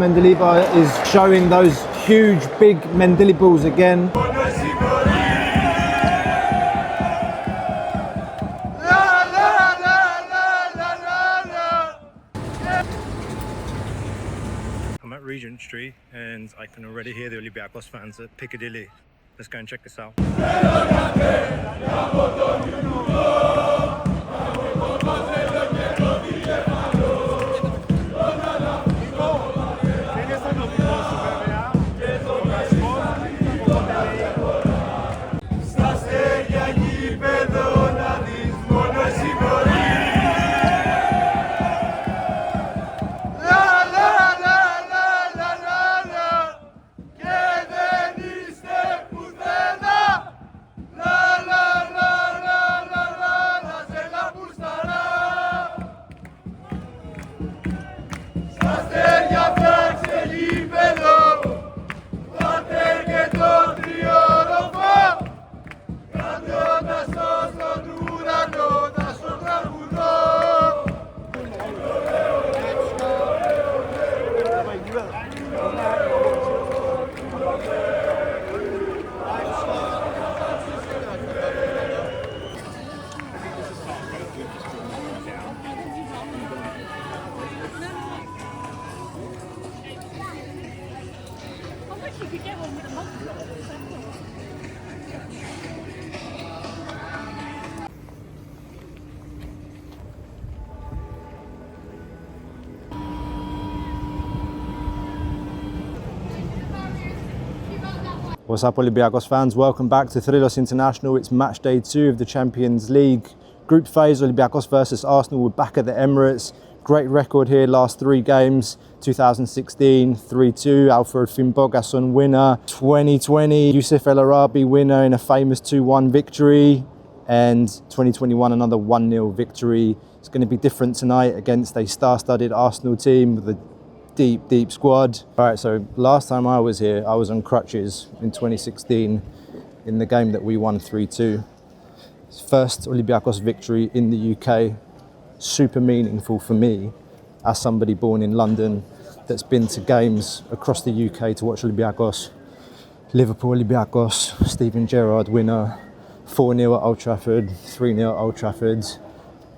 Mendilibar is showing those huge, big Mendilibles again. I'm at Regent Street and I can already hear the Olympiacos fans at Picadilly. Let's go and check this out. What's up, Olympiacos fans? Welcome back to Thrylos International. It's match day 2 of the Champions League group phase. Olympiacos versus Arsenal. We're back at the Emirates. Great record here, last 3 games. 2016, 3-2, Alfred Fimbogason winner. 2020, Youssef El Arabi winner in a famous 2-1 victory. And 2021, another 1-0 victory. It's going to be different tonight against a star-studded Arsenal team with a deep squad. All right, so last time I was here, I was on crutches in 2016 in the game that we won 3-2. First Olympiacos victory in the UK. Super meaningful for me as somebody born in London that's been to games across the UK to watch Olympiacos. Liverpool Olympiacos, Steven Gerrard winner, 4-0 at Old Trafford, 3-0 at Old Trafford,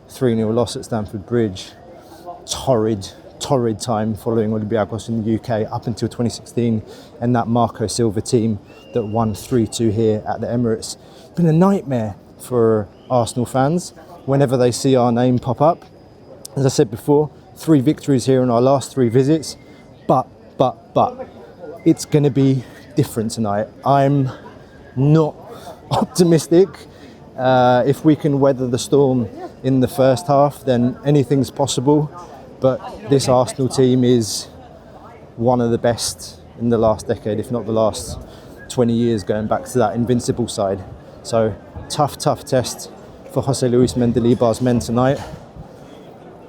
3-0 loss at Stamford Bridge. Torrid time following Olympiacos in the UK up until 2016 and that Marco Silva team that won 3-2 here at the Emirates. It's been a nightmare for Arsenal fans whenever they see our name pop up. As I said before, 3 victories here in our last 3 visits, but it's going to be different tonight. I'm not optimistic. If we can weather the storm in the first half, then anything's possible. But this Arsenal team is one of the best in the last decade, if not the last 20 years, going back to that invincible side. So tough test for José Luis Mendilibar's men tonight.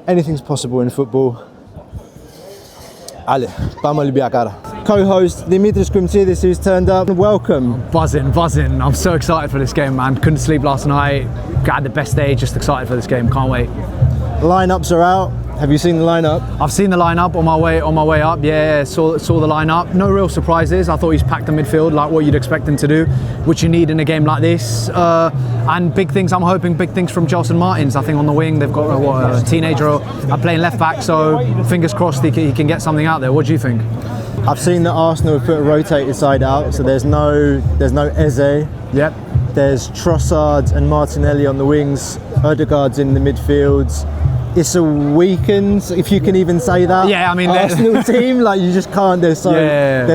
Anything's possible in football. Ale, vamos Olympiacos. Co-host Dimitris Grimtidis, who's turned up. Welcome. Buzzing. I'm so excited for this game, man. Couldn't sleep last night. Got the best day, just excited for this game. Can't wait. Lineups are out. Have you seen the lineup? I've seen the lineup on my way up. Yeah, saw the lineup. No real surprises. I thought he's packed the midfield like what you'd expect him to do, which you need in a game like this. And big things. I'm hoping big things from Giorgos and Martins. I think on the wing they've got a teenager playing left back. So fingers crossed he can get something out there. What do you think? I've seen that Arsenal have put a rotated side out. So there's no Eze. Yep. There's Trossard and Martinelli on the wings. Odegaard's in the midfields. It's a weakened, if you can even say that. Yeah, I mean, Arsenal team, like you just can't. They're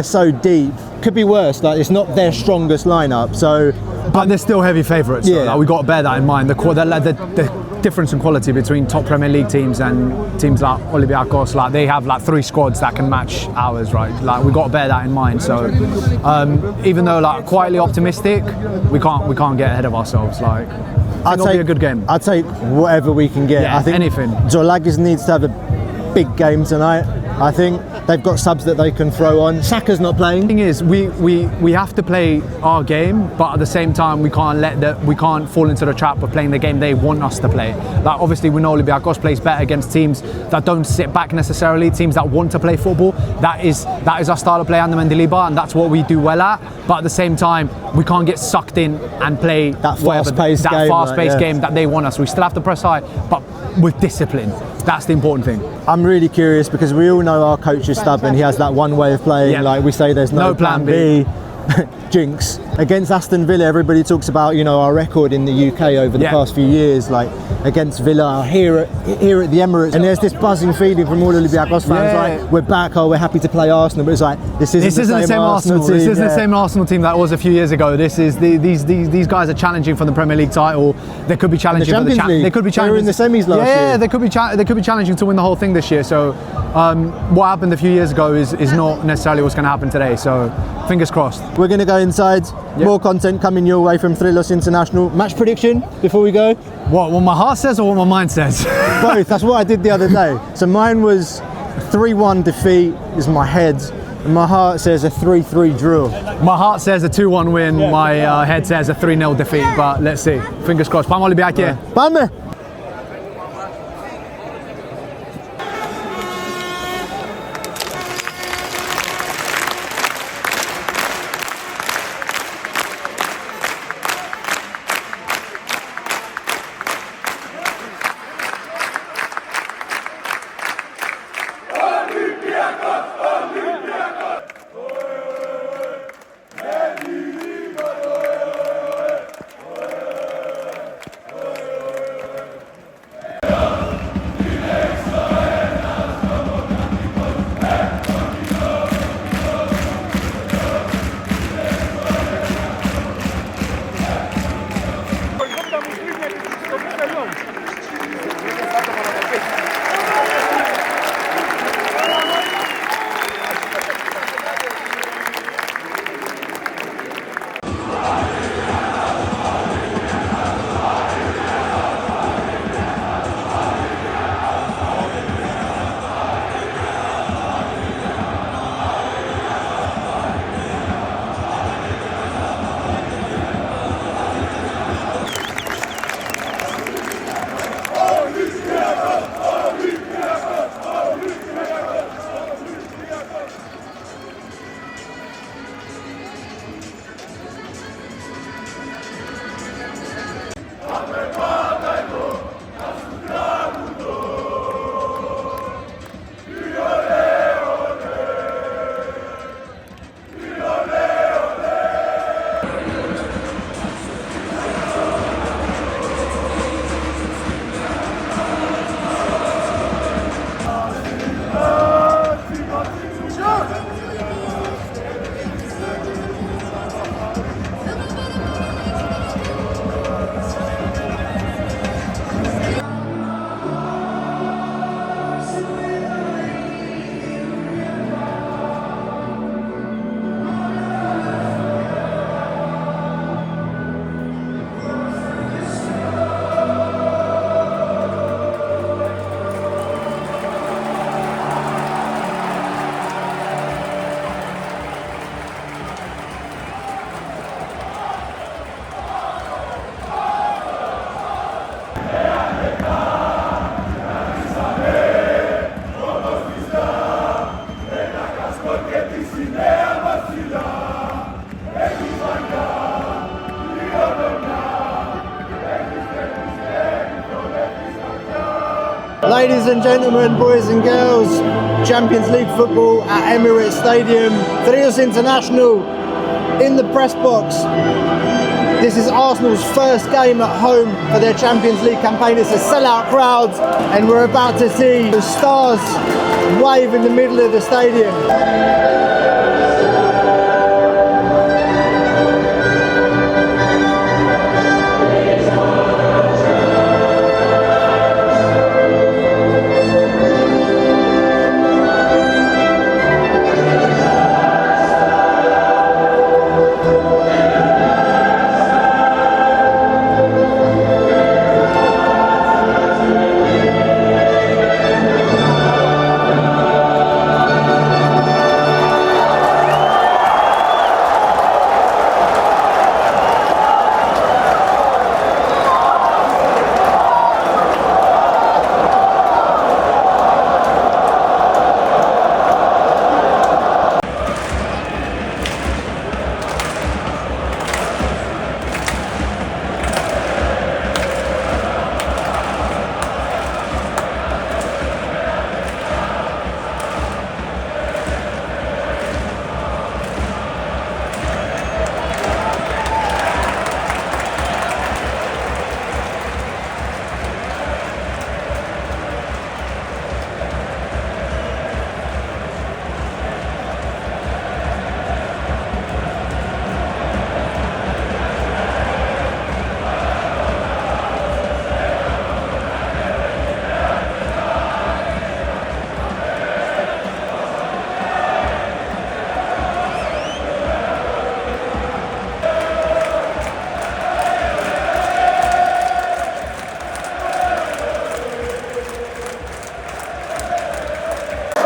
so deep. Could be worse. Like it's not their strongest lineup. So, but they're still heavy favourites. Yeah, like, we got to bear that in mind. The difference in quality between top Premier League teams and teams like Olympiacos, like they have like 3 squads that can match ours, right? Like we got to bear that in mind. So, even though like quietly optimistic, we can't get ahead of ourselves. Like. It'll be a good game. I'll take whatever we can get. Yeah, I think anything. Giorgos needs to have a big game tonight. I think They've got subs that they can throw on. Saka's not playing. The thing is, we have to play our game, but at the same time, we can't fall into the trap of playing the game they want us to play. Like, obviously, we know Olympiacos plays better against teams that don't sit back necessarily, teams that want to play football. That is our style of play, Anthem and Deliba, and that's what we do well at. But at the same time, we can't get sucked in and play that fast-paced game that they want us. We still have to press high, but with discipline. That's the important thing. I'm really curious because we all know our coach is stubborn. He has that one way of playing. Yeah. Like we say, there's no plan B. Jinx. Against Aston Villa, everybody talks about, you know, our record in the UK over the past few years, like against Villa here at the Emirates, and there's this buzzing feeling from all Olympiacos fans, like we're back, we're happy to play Arsenal, but it's like this isn't the same Arsenal team. This isn't the same Arsenal team that was a few years ago. This is these guys are challenging for the Premier League title. They could be challenging for the Champions League. They could be challenging. They were in the semis last year. Yeah, they could be challenging to win the whole thing this year. So what happened a few years ago is not necessarily what's going to happen today. So fingers crossed. We're going to go inside. More content coming your way from Thrylos International. Match prediction before we go? What my heart says or what my mind says? Both. That's what I did the other day. So mine was 3-1 defeat is my head, and my heart says a 3-3 draw. My heart says a 2-1 win. My head says a 3-0 defeat. But let's see. Fingers crossed. Πάμε Olympiacos. Πάμε. Ladies and gentlemen, boys and girls, Champions League football at Emirates Stadium. Thrylos International in the press box. This is Arsenal's first game at home for their Champions League campaign. It's a sellout crowd, and we're about to see the stars wave in the middle of the stadium.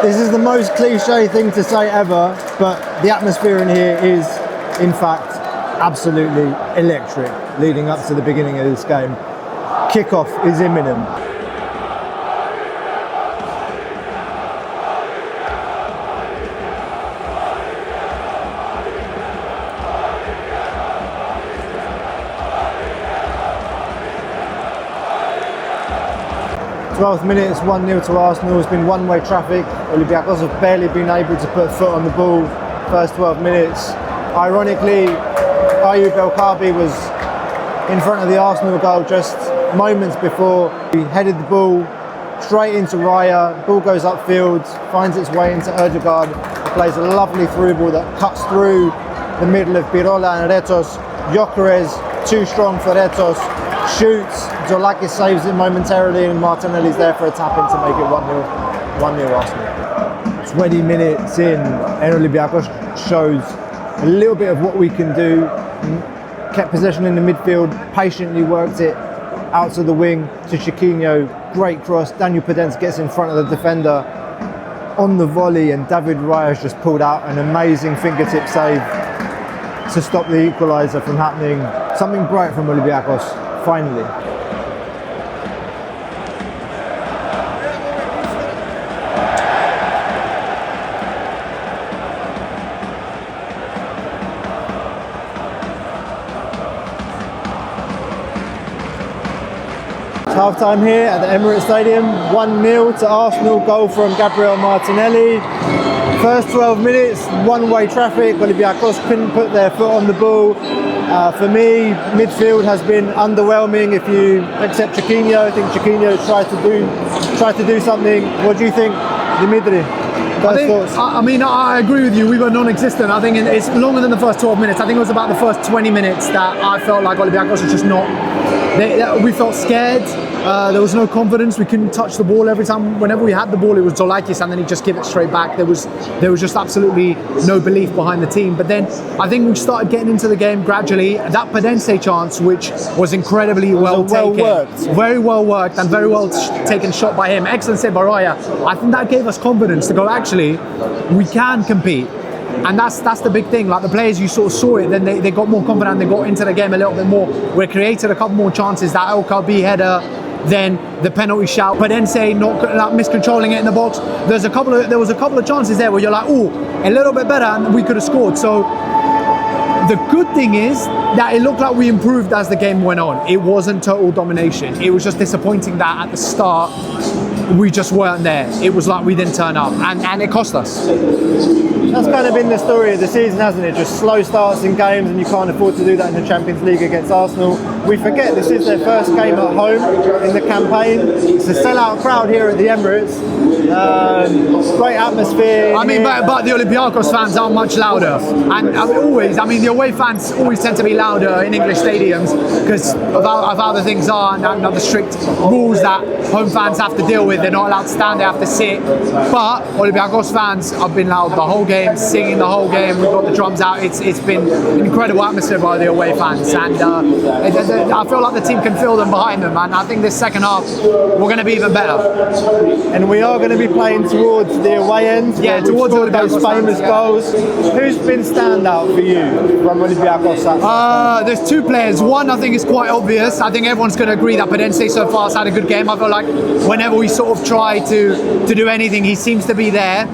This is the most cliche thing to say ever, but the atmosphere in here is, in fact, absolutely electric leading up to the beginning of this game. Kickoff is imminent. Minutes, 1-0 to Arsenal. It's been one-way traffic. Olympiacos have barely been able to put foot on the ball first 12 minutes. Ironically, Ayub El-Kabi was in front of the Arsenal goal just moments before. He headed the ball straight into Raya. Ball goes upfield, finds its way into Erdegaard. He plays a lovely through ball that cuts through the middle of Birola and Retos. Gyökeres, too strong for Retos. Shoots, Zolakis saves it momentarily, and Martinelli's there for a tap-in to make it 1-0 Arsenal. 20 minutes in, and Olympiacos shows a little bit of what we can do. Kept possession in the midfield, patiently worked it out to the wing to Chiquinho. Great cross, Daniel Podence gets in front of the defender on the volley, and David Raya just pulled out an amazing fingertip save to stop the equaliser from happening. Something bright from Olympiacos. Finally. Half time here at the Emirates Stadium, 1-0 to Arsenal, goal from Gabriel Martinelli. First 12 minutes, one-way traffic. Olympiacos couldn't put their foot on the ball. For me, midfield has been underwhelming. If you accept Chiquinho, I think Chiquinho tried to do something. What do you think, Dimitri? I agree with you. We were non-existent. I think it's longer than the first 12 minutes. I think it was about the first 20 minutes that I felt like Olympiacos was just not. We felt scared. There was no confidence. We couldn't touch the ball every time. Whenever we had the ball, it was Zolakis, and then he'd just give it straight back. There was just absolutely no belief behind the team. But then I think we started getting into the game gradually. That Podence chance, which was incredibly well taken, very well worked, and very well taken shot by him. Excellent save by Raya. I think that gave us confidence to go, actually, we can compete. And that's the big thing. Like, the players, you sort of saw it, then they got more confident, they got into the game a little bit more. We created a couple more chances. That LKB header, then the penalty shout, Podence not miscontrolling it in the box. There was a couple of chances there where you're like, oh, a little bit better, and we could have scored. So the good thing is that it looked like we improved as the game went on. It wasn't total domination. It was just disappointing that at the start we just weren't there. It was like we didn't turn up, and it cost us. That's kind of been the story of the season, hasn't it? Just slow starts in games, and you can't afford to do that in the Champions League against Arsenal. We forget this is their first game at home in the campaign. It's a sellout crowd here at the Emirates. Great atmosphere. But the Olympiacos fans are much louder, and the away fans always tend to be louder in English stadiums because of how the things are, and the strict rules that home fans have to deal with. They're not allowed to stand; they have to sit. But Olympiacos fans have been loud the whole game, singing the whole game. We've got the drums out. It's been an incredible atmosphere by the away fans, and I feel like the team can feel them behind them. And I think this second half we're going to be even better. And we are going to be playing towards the away end. Yeah, towards all those famous goals. Who's been standout for you from Olympiacos? There's two players. One, I think, is quite obvious. I think everyone's going to agree that Podence so far has had a good game. I feel like whenever we sort of try to do anything, he seems to be there.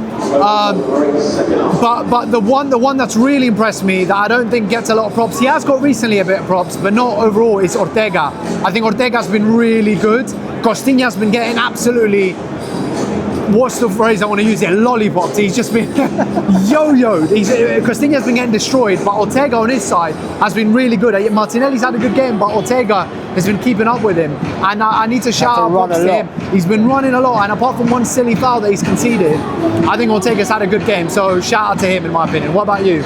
But the one that's really impressed me, that I don't think gets a lot of props, he has got recently a bit of props, but not overall, is Ortega. I think Ortega's been really good. Costinha's been getting absolutely, what's the phrase I want to use here? Lollipops. He's just been yo-yoed. Costinha's been getting destroyed, but Ortega on his side has been really good. Martinelli's had a good game, but Ortega has been keeping up with him. And I need to shout out props to him. He's been running a lot, and apart from one silly foul that he's conceded, I think Ortega's had a good game. So shout out to him, in my opinion. What about you?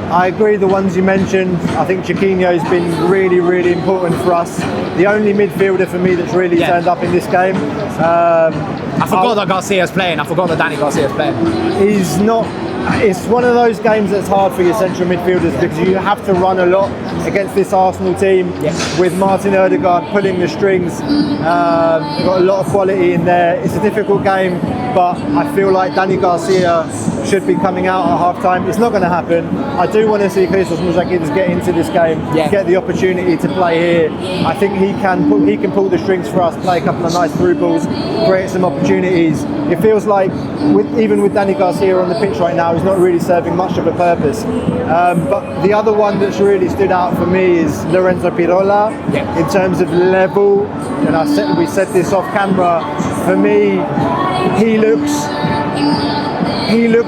I agree, the ones you mentioned. I think Chiquinho's been really, really important for us. The only midfielder for me that's really turned up in this game. I forgot that Garcia's playing. I forgot that Danny Garcia's playing. He's not It's one of those games that's hard for your central midfielders because you have to run a lot against this Arsenal team with Martin Ødegaard pulling the strings. They've got a lot of quality in there. It's a difficult game, but I feel like Dani Garcia should be coming out at half-time. It's not going to happen. I do want to see Christos Mouzakidis get into this game, get the opportunity to play here. I think he can pull the strings for us, play a couple of nice through balls, create some opportunities. It feels like, even with Dani Garcia on the pitch right now, he's not really serving much of a purpose. But the other one that's really stood out for me is Lorenzo Pirola in terms of level. And we said this off camera. For me, he looks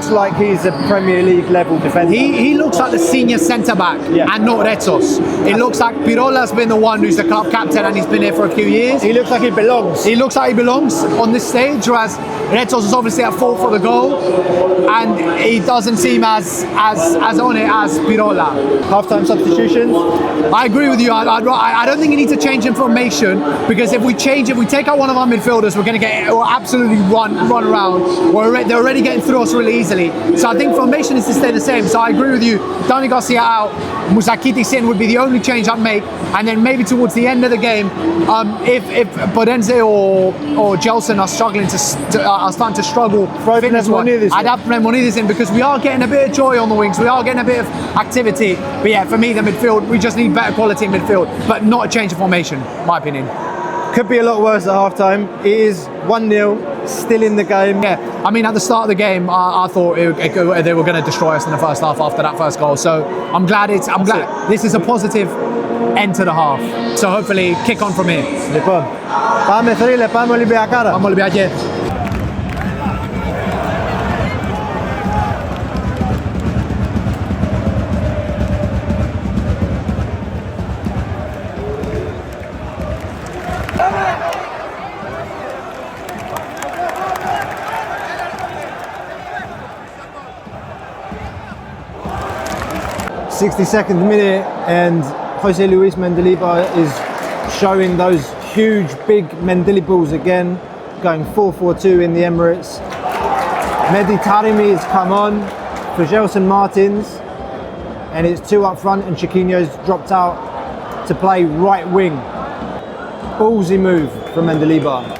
like he's a Premier League level defender. He looks like the senior centre back and not Retos. It looks like Pirola's been the one who's the club captain and he's been here for a few years. He looks like he belongs. He looks like he belongs on this stage, whereas Retos is obviously at fault for the goal and he doesn't seem as on it as Pirola. Half-time substitutions? I agree with you. I don't think you need to change information because if we take out one of our midfielders, we'll absolutely run around. They're already getting through us really easily. So I think formation is to stay the same. So I agree with you. Dani Garcia out, Mouzakidis in would be the only change I'd make. And then maybe towards the end of the game, if Bodenze or Gelson are starting to struggle, I'd have Prematch in because we are getting a bit of joy on the wings. We are getting a bit of activity. But yeah, for me, the midfield, we just need better quality in midfield, but not a change of formation, my opinion. Could be a lot worse at half-time. It is 1-0, still in the game. Yeah, I mean, at the start of the game, I thought they were going to destroy us in the first half after that first goal. So I'm glad this is a positive end to the half. So hopefully, kick on from here. Πάμε Θρύλε, πάμε Ολυμπιακάρα. Πάμε Ολυμπιακέ. 62nd minute and Jose Luis Mendilibar is showing those huge big Mendilibles again, going 4-4-2 in the Emirates. Mehdi Taremi has come on for Gelson Martins and it's two up front and Chiquinho's dropped out to play right wing. Ballsy move from Mendilibar.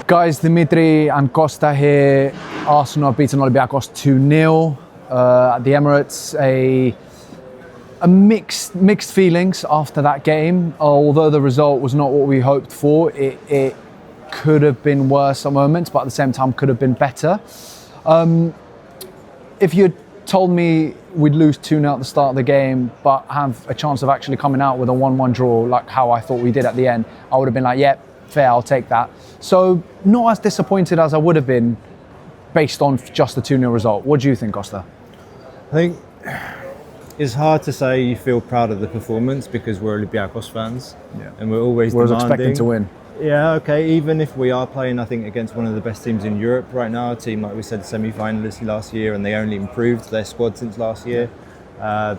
Guys, Dimitri and Costa here. Arsenal have beaten Olympiacos 2-0 at the Emirates. A mixed feelings after that game. Although the result was not what we hoped for, it could have been worse at moments, but at the same time could have been better. If you'd told me we'd lose 2-0 at the start of the game, but have a chance of actually coming out with a 1-1 draw, like how I thought we did at the end, I would have been like, yeah, fair, I'll take that. So not as disappointed as I would have been based on just the 2-0 result. What do you think, Costa? I think it's hard to say you feel proud of the performance because we're Olympiacos fans and we're always expecting to win. Yeah, okay, even if we are playing, I think, against one of the best teams in Europe right now, a team, like we said, semi-finalists last year, and they only improved their squad since last year.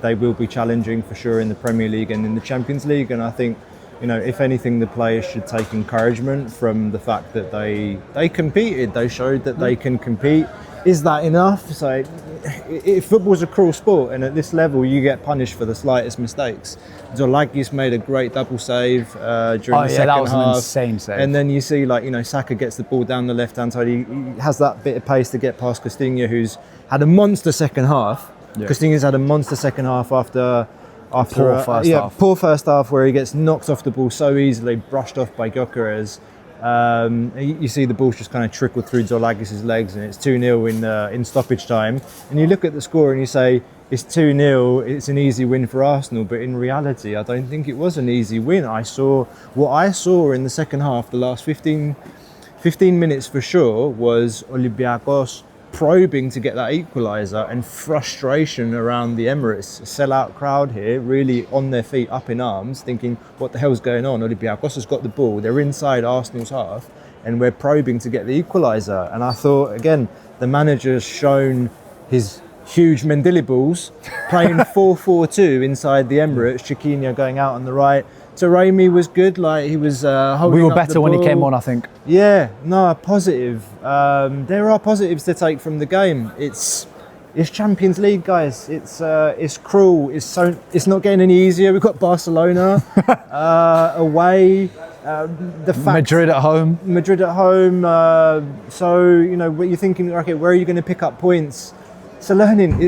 They will be challenging for sure in the Premier League and in the Champions League, and I think, you know, if anything, the players should take encouragement from the fact that they competed. They showed that they can compete. Is that enough? So, football's a cruel sport, and at this level, you get punished for the slightest mistakes. Giorgos made a great double save during the second that was half. an insane save. And then you see, like, you know, Saka gets the ball down the left-hand side. He has that bit of pace to get past Coutinho, who's had a monster second half. Yeah. Coutinho's had a monster second half after poor first half, where he gets knocked off the ball so easily, brushed off by Giorgos. You see the ball's just kind of trickled through Giorgos' legs, and it's 2-0 in stoppage time. And you look at the score and you say, it's 2-0, it's an easy win for Arsenal, but in reality, I don't think it was an easy win. What I saw in the second half, the last 15 minutes for sure, was Olympiacos probing to get that equaliser, and frustration around the Emirates. A sellout crowd here, really on their feet, up in arms, thinking, what the hell's going on? Olympiacos has got the ball, they're inside Arsenal's half, and we're probing to get the equaliser. And I thought, again, the manager's shown his huge mandibles, playing 4-4-2 inside the Emirates, Chiquinho going out on the right. Taremi was good, like he was holding We were up better the when he ball. came on, I think. Yeah, no, positive. There are positives to take from the game. It's Champions League, guys. It's cruel. It's not getting any easier. We've got Barcelona away. Madrid at home. So, you know, what you're thinking, okay, where are you going to pick up points? It's a learning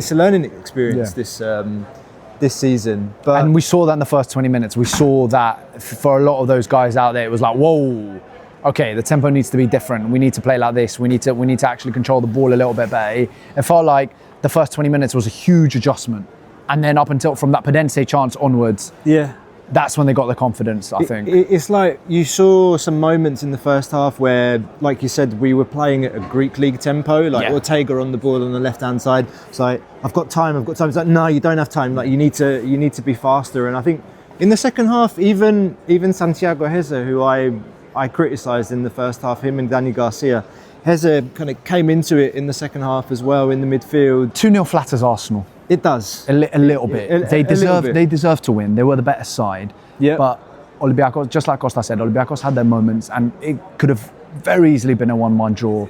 experience this season. And we saw that in the first 20 minutes. We saw that for a lot of those guys out there, it was like, whoa, okay, the tempo needs to be different. We need to play like this. We need to actually control the ball a little bit better. It felt like the first 20 minutes was a huge adjustment. And then up until from that Picadilly chants onwards, that's when they got the confidence, I think. It's like you saw some moments in the first half where, like you said, we were playing at a Greek league tempo, like Ortega on the ball on the left-hand side. It's like, I've got time. It's like, no, you don't have time. Like, you need to be faster. And I think in the second half, even Santiago Heza, who I criticised in the first half, him and Danny Garcia, Heza kind of came into it in the second half as well in the midfield. 2-0 flatters Arsenal. It does. A little bit. They deserve to win. They were the better side. Yeah. But Olympiacos, just like Costa said, Olympiacos had their moments, and it could have very easily been a 1-1 draw.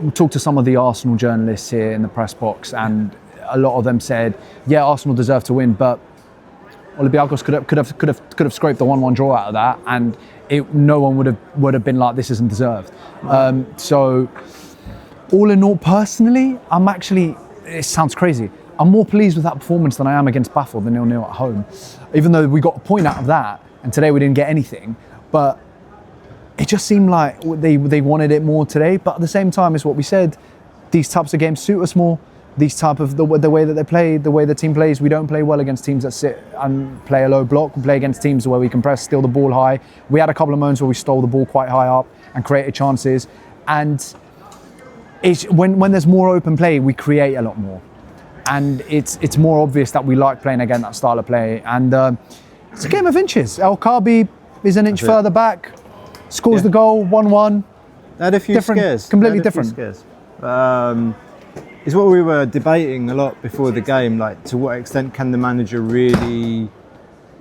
We talked to some of the Arsenal journalists here in the press box, and a lot of them said, yeah, Arsenal deserved to win, but Olympiacos could have scraped the 1-1 draw out of that, and no one would have been like, this isn't deserved. So all in all, personally, it sounds crazy, I'm more pleased with that performance than I am against Baffle, the 0-0 at home. Even though we got a point out of that, and today we didn't get anything, but it just seemed like they wanted it more today. But at the same time, it's what we said, these types of games suit us more. These type of the way that they play, the way the team plays, we don't play well against teams that sit and play a low block. We play against teams where we can press, steal the ball high. We had a couple of moments where we stole the ball quite high up and created chances. And when there's more open play, we create a lot more. And it's more obvious that we like playing against that style of play. And it's a game of inches. El Kaabi is an inch further back, scores the goal, 1-1. They had a few scares. Completely different. It's what we were debating a lot before the game, like, to what extent can the manager really,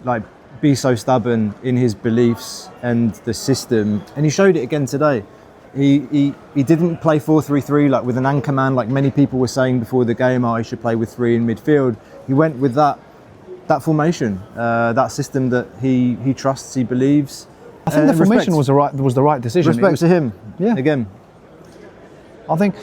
like, be so stubborn in his beliefs and the system? And he showed it again today. He didn't play 4-3-3 like with an anchor man, like many people were saying before the game, he should play with 3 in midfield. He went with that formation, that system that he trusts, he believes. I think the formation was the right decision. Respect to him. Yeah. Again. I think,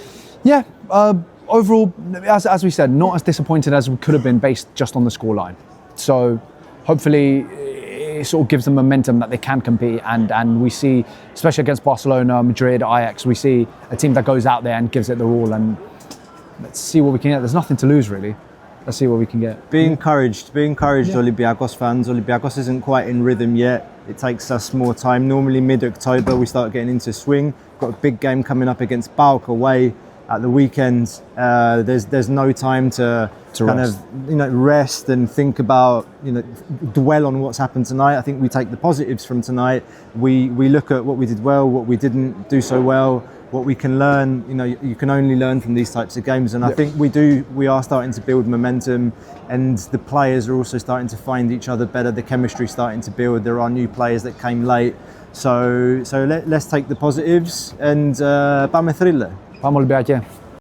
overall, as we said, not as disappointed as we could have been based just on the scoreline. So hopefully it sort of gives them momentum that they can compete, and we see, especially against Barcelona, Madrid, Ajax, we see a team that goes out there and gives it their all, and let's see what we can get. There's nothing to lose, really. Let's see what we can get. Be encouraged, Olympiacos fans. Olympiacos isn't quite in rhythm yet. It takes us more time. Normally mid-October we start getting into swing. Got a big game coming up against PAOK away at the weekend. There's no time to kind rest. of rest and think about, dwell on what's happened tonight. I think we take the positives from tonight. We look at what we did well, what we didn't do so well. what we can learn, you can only learn from these types of games, and I think we are starting to build momentum, and the players are also starting to find each other better. The chemistry starting to build. There are new players that came late, so let's take the positives and πάμε Thrylo. Πάμε Ολυμπιακέ.